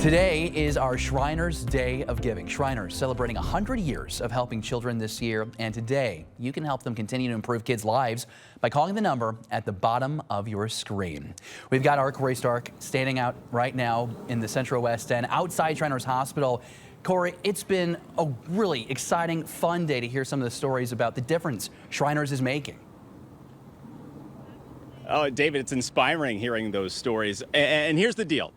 Today is our Shriners Day of Giving. Shriners celebrating 100 years of helping children this year. And today, you can help them continue to improve kids' lives by calling the number at the bottom of your screen. We've got our Corey Stark standing out right now in the Central West End outside Shriners Hospital. Corey, it's been a really exciting, fun day to hear some of the stories about the difference Shriners is making. Oh, David, it's inspiring hearing those stories. And here's the deal.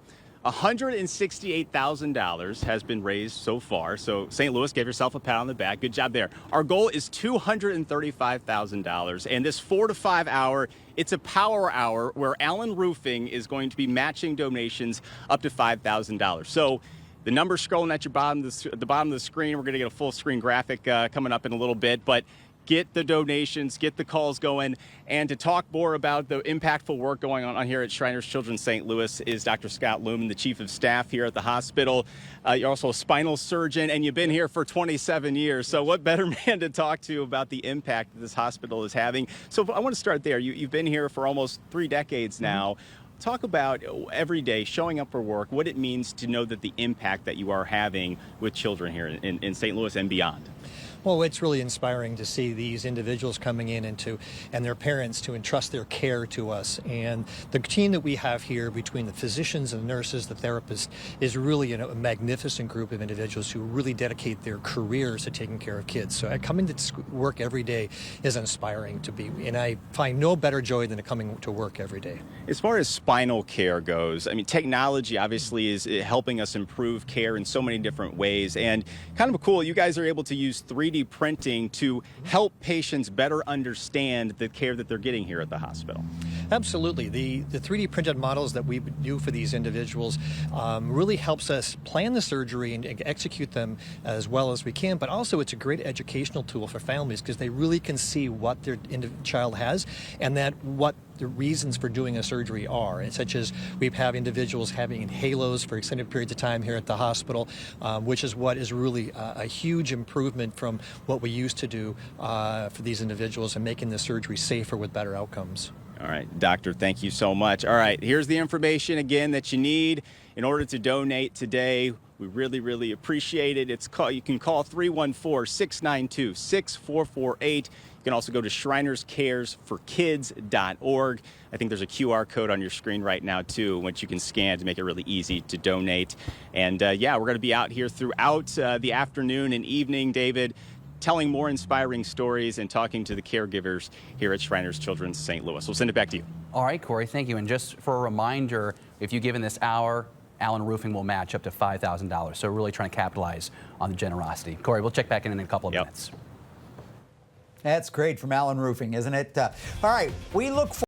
$168,000 has been raised so far. So St. Louis, give yourself a pat on the back. Good job there. Our goal is $235,000. And this 4 to 5 hour, it's a power hour where Allen Roofing is going to be matching donations up to $5,000. So the number scrolling at the bottom of the screen, we're going to get a full screen graphic coming up in a little bit. But get the donations, get the calls going. And to talk more about the impactful work going on here at Shriners Children's St. Louis is Dr. Scott Luhmann, the Chief of Staff here at the hospital. You're also a spinal surgeon, and you've been here for 27 years. So what better man to talk to about the impact that this hospital is having? So I want to start there. You've been here for almost 3 decades now. Talk about every day showing up for work, what it means to know that the impact that you are having with children here in St. Louis and beyond. Well, it's really inspiring to see these individuals coming in and their parents to entrust their care to us. And the team that we have here between the physicians and nurses, the therapists, is really a magnificent group of individuals who really dedicate their careers to taking care of kids. So coming to work every day is inspiring to be, and I find no better joy than coming to work every day. As far as spinal care goes, I mean, technology obviously is helping us improve care in so many different ways. And kind of cool, you guys are able to use 3D printing to help patients better understand the care that they're getting here at the hospital. Absolutely. The 3D printed models that we do for these individuals really helps us plan the surgery and execute them as well as we can, but also it's a great educational tool for families because they really can see what their child has and what the reasons for doing a surgery are, and such as we have individuals having halos for extended periods of time here at the hospital, which is what is really a huge improvement from what we used to do for these individuals and making the surgery safer with better outcomes. All right, doctor, thank you so much. All right, here's the information again that you need in order to donate today. We really, really appreciate it. You can call 314-692-6448. You can also go to shrinerscaresforkids.org. I think there's a QR code on your screen right now, too, which you can scan to make it really easy to donate. And, yeah, we're going to be out here throughout the afternoon and evening, David, telling more inspiring stories and talking to the caregivers here at Shriners Children's St. Louis. We'll send it back to you. All right, Corey, thank you. And just for a reminder, if you give in this hour, Allen Roofing will match up to $5,000. So we're really trying to capitalize on the generosity. Corey, we'll check back in a couple of minutes. That's great from Allen Roofing, isn't it? All right, we look forward